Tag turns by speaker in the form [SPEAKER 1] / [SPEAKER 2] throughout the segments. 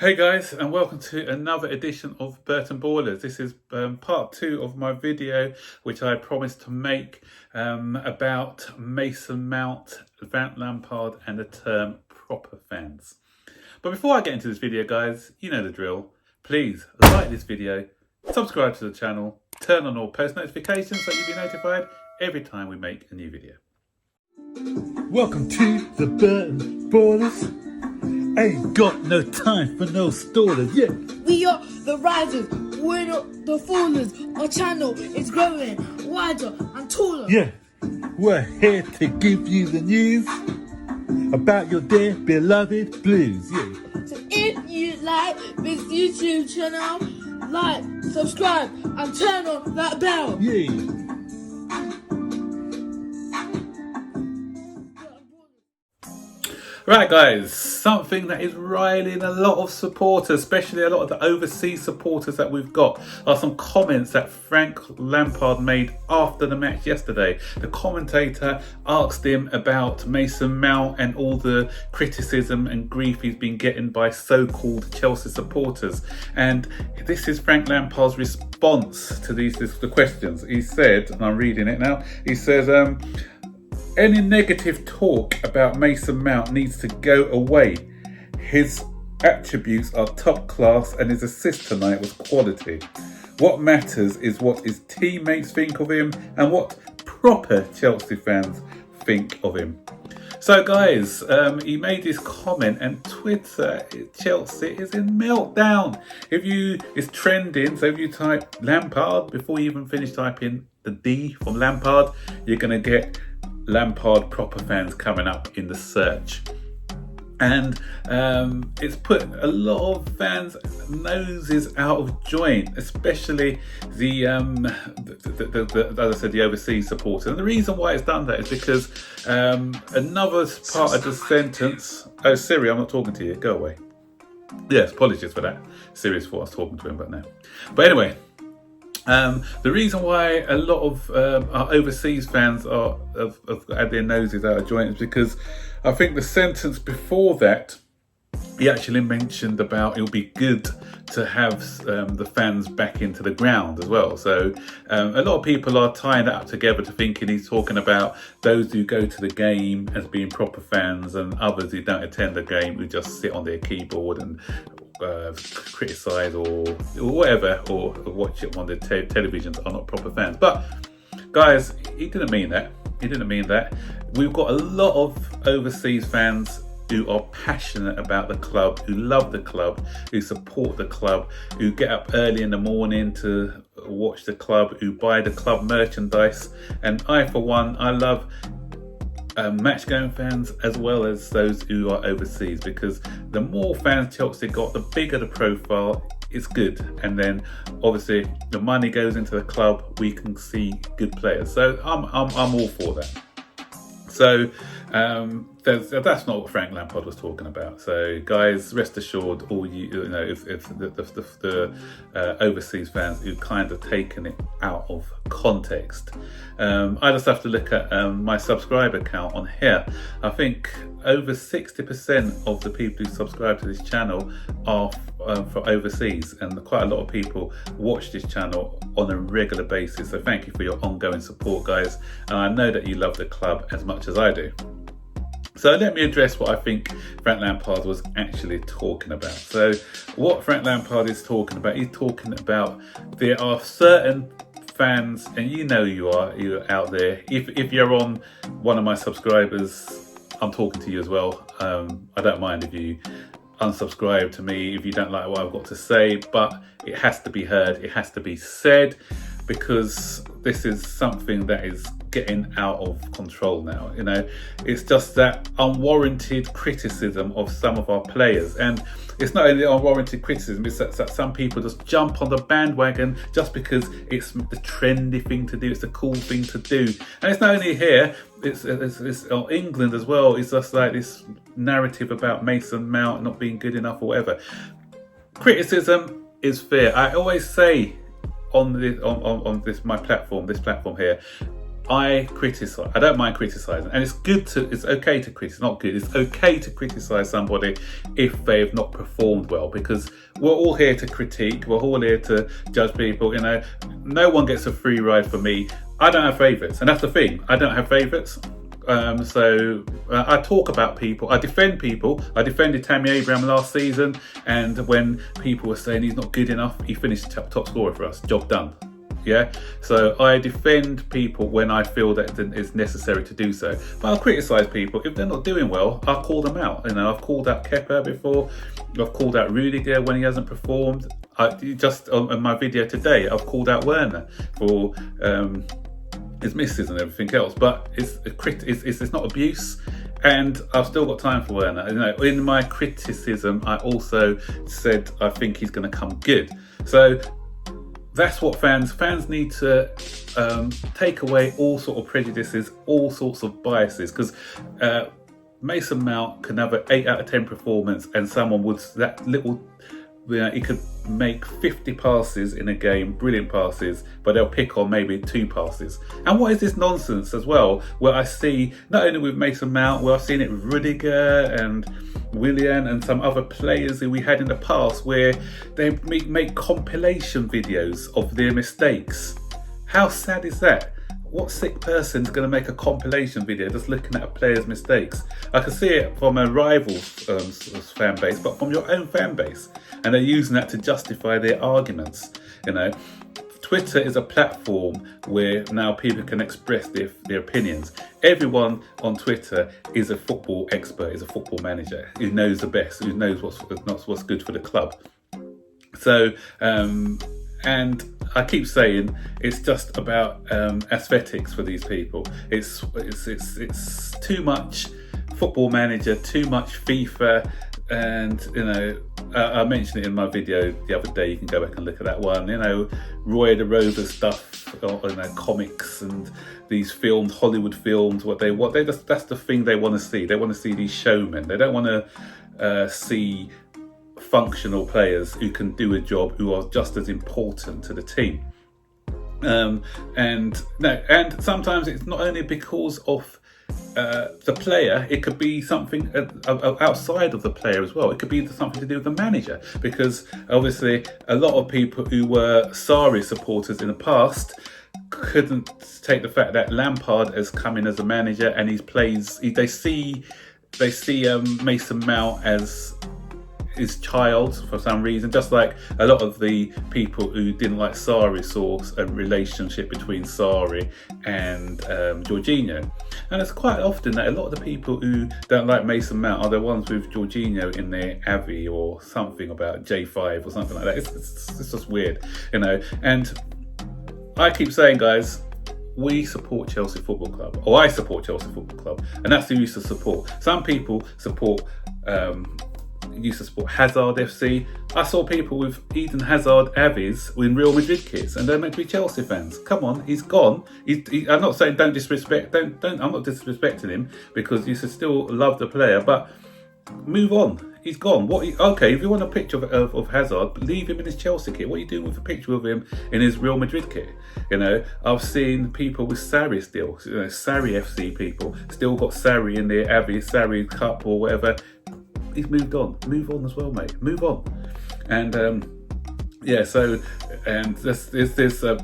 [SPEAKER 1] Hey guys, and welcome to another edition of Burton Ballers. This is part 2 of my video which I promised to make about Mason Mount, Frank Lampard and the term proper fans. But before I get into this video guys, you know the drill. Please like this video, subscribe to the channel, turn on all post notifications so you'll be notified every time we make a new video.
[SPEAKER 2] Welcome to the Burton Ballers. Ain't got no time for no stallers, yeah.
[SPEAKER 3] We are the risers, we're not the fallers. Our channel is growing wider and taller.
[SPEAKER 2] Yeah, we're here to give you the news about your dear beloved Blues, yeah.
[SPEAKER 3] So if you like this YouTube channel, like, subscribe and turn on that bell.
[SPEAKER 2] Yeah.
[SPEAKER 1] Right guys, something that is riling a lot of supporters, especially a lot of the overseas supporters that we've got, are some comments that Frank Lampard made after the match yesterday. The commentator asked him about Mason Mount and all the criticism and grief he's been getting by so-called Chelsea supporters. And this is Frank Lampard's response to the questions. He said, and I'm reading it now, he says, any negative talk about Mason Mount needs to go away. His attributes are top class and his assist tonight was quality. What matters is what his teammates think of him and what proper Chelsea fans think of him. So guys, he made this comment and Twitter, Chelsea is in meltdown. It's trending, so if you type Lampard, before you even finish typing the D from Lampard, you're going to get Lampard proper fans coming up in the search. And it's put a lot of fans' noses out of joint, especially the as I said, the overseas supporters. And the reason why it's done that is because another part of the sentence. Oh, Siri, I'm not talking to you. Go away. Yes, apologies for that. Siri's thought I was talking to him, but no. But anyway. The reason why a lot of our overseas fans have had their noses out of joint is because I think the sentence before that, he actually mentioned about it'll be good to have the fans back into the ground as well. So a lot of people are tying that up together to thinking he's talking about those who go to the game as being proper fans and others who don't attend the game who just sit on their keyboard and criticise or whatever, or watch it on the televisions are not proper fans. But guys, he didn't mean that. He didn't mean that. We've got a lot of overseas fans who are passionate about the club, who love the club, who support the club, who get up early in the morning to watch the club, who buy the club merchandise. And I, for one, I love match going fans as well as those who are overseas, because the more fans Chelsea got, the bigger the profile. It's good, and then obviously the money goes into the club, we can see good players. So I'm all for that. So that's not what Frank Lampard was talking about. So guys, rest assured, all you know, if the overseas fans who've kind of taken it out of context, I just have to look at my subscriber count on here. I think over 60% of the people who subscribe to this channel are from overseas, and quite a lot of people watch this channel on a regular basis. So thank you for your ongoing support, guys, and I know that you love the club as much as I do. So let me address what I think Frank Lampard was actually talking about. So what Frank Lampard is talking about, he's talking about there are certain fans, and you know you're out there. If you're on one of my subscribers, I'm talking to you as well. I don't mind if you unsubscribe to me if you don't like what I've got to say, but it has to be heard, it has to be said, because this is something that is getting out of control now. You know, it's just that unwarranted criticism of some of our players, and it's not only unwarranted criticism, it's that some people just jump on the bandwagon just because it's the trendy thing to do, it's the cool thing to do. And it's not only here, it's England as well. It's just like this narrative about Mason Mount not being good enough or whatever. Criticism is fair. I always say on this my platform, this platform here, I criticise. I don't mind criticising, and it's okay to criticise. Not good. It's okay to criticise somebody if they've not performed well, because we're all here to critique. We're all here to judge people. No one gets a free ride for me. I don't have favourites, and that's the thing. I don't have favourites. I talk about people. I defend people. I defended Tammy Abraham last season, and when people were saying he's not good enough, he finished top scorer for us. Job done. Yeah, so I defend people when I feel that it's necessary to do so. But I'll criticise people if they're not doing well. I'll call them out. I've called out Kepa before. I've called out Rudiger when he hasn't performed. Just on my video today, I've called out Werner for his misses and everything else. But it's not abuse. And I've still got time for Werner. In my criticism, I also said I think he's going to come good. So that's what fans need to take away all sort of prejudices, all sorts of biases, because Mason Mount can have an 8 out of 10 performance, and someone he could make 50 passes in a game, brilliant passes, but they'll pick on maybe 2 passes. And what is this nonsense as well, where I see, not only with Mason Mount, where I've seen it with Rudiger and Willian and some other players who we had in the past, where they make compilation videos of their mistakes. How sad is that? What sick person's going to make a compilation video just looking at a player's mistakes? I can see it from a rival fan base, but from your own fan base, and they're using that to justify their arguments. Twitter is a platform where now people can express their opinions. Everyone on Twitter is a football expert, is a football manager, who knows the best, who knows what's good for the club. So, and I keep saying it's just about aesthetics for these people. It's too much football manager, too much FIFA, and I mentioned it in my video the other day. You can go back and look at that one. Roy the Rover stuff, comics and these films, Hollywood films. That's the thing they want to see. They want to see these showmen. They don't want to see functional players who can do a job, who are just as important to the team. And sometimes it's not only because of the player, it could be something outside of the player as well. It could be something to do with the manager, because obviously a lot of people who were Sarri supporters in the past couldn't take the fact that Lampard has come in as a manager and they see Mason Mount as his child for some reason, just like a lot of the people who didn't like Sarri saw a relationship between Sarri and Jorginho. And it's quite often that a lot of the people who don't like Mason Mount are the ones with Jorginho in their Avi or something about J5 or something like that. It's just weird, And I keep saying, guys, we support Chelsea Football Club, or I support Chelsea Football Club, and that's who used to support. Some people used to support Hazard FC. I saw people with Eden Hazard Avis in Real Madrid kits, and they're meant to be Chelsea fans. Come on, he's gone. I'm not saying don't disrespect. I'm not disrespecting him, because you should still love the player, but move on. He's gone. Okay, if you want a picture of Hazard, leave him in his Chelsea kit. What are you doing with a picture of him in his Real Madrid kit? I've seen people with Sarri still. Sarri FC people still got Sarri in their Avi, Sarri Cup or whatever. He's moved on. Move on as well, mate. Move on. And there's a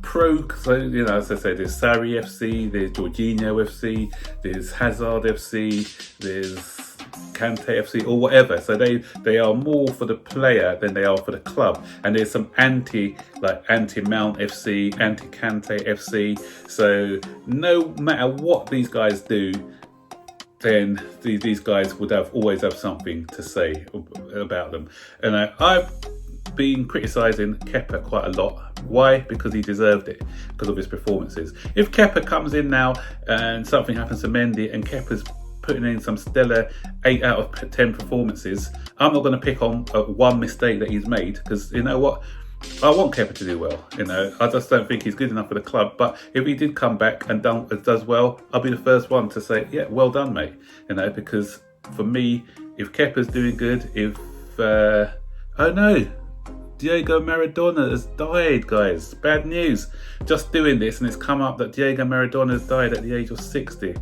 [SPEAKER 1] pro. So as I say, there's Sarri FC, there's Jorginho FC, there's Hazard FC, there's Kante FC or whatever. So they are more for the player than they are for the club. And there's some anti-Mount FC, anti-Kante FC. So no matter what these guys do, then these guys would always have something to say about them. And I've been criticising Kepa quite a lot. Why? Because he deserved it, because of his performances. If Kepa comes in now and something happens to Mendy and Kepa's putting in some stellar 8 out of 10 performances, I'm not going to pick on one mistake that he's made, because you know what? I want Kepa to do well. I just don't think he's good enough for the club. But if he did come back and does well, I'll be the first one to say, yeah, well done, mate. Because for me, if Kepa's doing good, Diego Maradona has died, guys. Bad news. Just doing this and it's come up that Diego Maradona has died at the age of 60.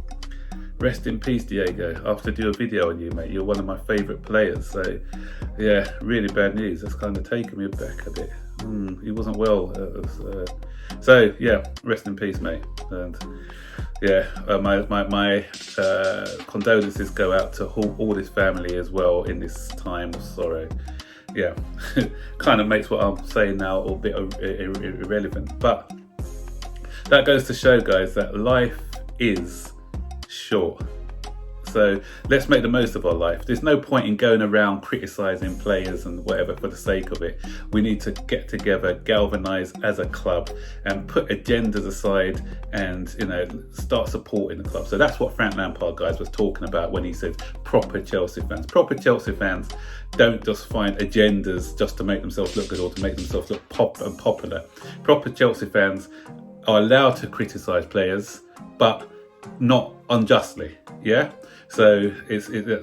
[SPEAKER 1] Rest in peace, Diego. I have to do a video on you, mate. You're one of my favourite players. So, yeah, really bad news. That's kind of taken me back a bit. He wasn't well. So, yeah, rest in peace, mate. And yeah, my condolences go out to all his family as well in this time of sorrow. Yeah, kind of makes what I'm saying now a bit irrelevant. But that goes to show, guys, that life is short. So let's make the most of our life. There's no point in going around criticising players and whatever for the sake of it. We need to get together, galvanise as a club and put agendas aside and, you know, start supporting the club. So that's what Frank Lampard, guys, was talking about when he said proper Chelsea fans. Proper Chelsea fans don't just find agendas just to make themselves look good or to make themselves look popular. Proper Chelsea fans are allowed to criticise players, but not unjustly. Yeah. So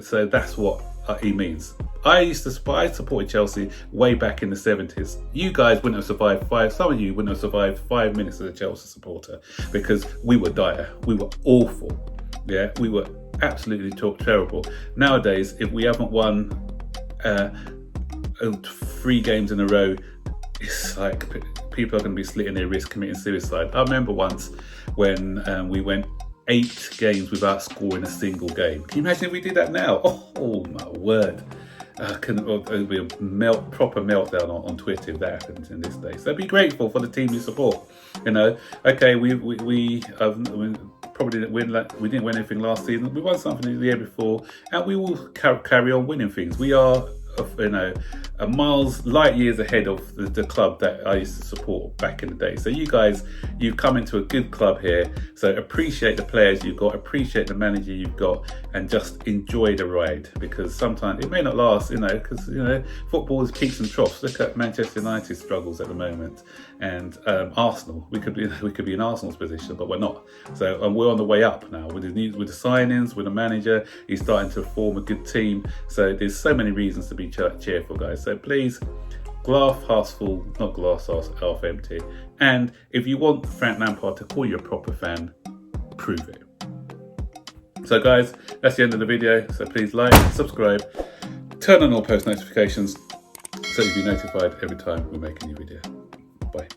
[SPEAKER 1] so that's what he means. I supported Chelsea way back in the 70s. You guys wouldn't have survived some of you wouldn't have survived 5 minutes as a Chelsea supporter because we were dire. We were awful. Yeah, we were absolutely terrible. Nowadays, if we haven't won 3 games in a row, it's like people are going to be slitting their wrists, committing suicide. I remember once when we went 8 games without scoring a single game. Can you imagine if we did that now? Oh my word. It'll be a proper meltdown on Twitter if that happens in this day. So be grateful for the team you support. You know, okay, we probably we didn't win anything last season. We won something the year before, and we will carry on winning things. We are, you know, light years ahead of the club that I used to support back in the day. So you guys, you've come into a good club here. So appreciate the players you've got, appreciate the manager you've got, and just enjoy the ride, because sometimes it may not last, you know, because, you know, football is peaks and troughs. Look at Manchester United's struggles at the moment, and Arsenal. We could be in Arsenal's position, but we're not. So we're on the way up now with the signings, with the manager. He's starting to form a good team. So there's so many reasons to be cheerful, guys. So please, glass half full, not glass half empty. And if you want Frank Lampard to call you a proper fan, prove it. So guys, that's the end of the video. So please like, subscribe, turn on all post notifications so you'll be notified every time we make a new video. Bye.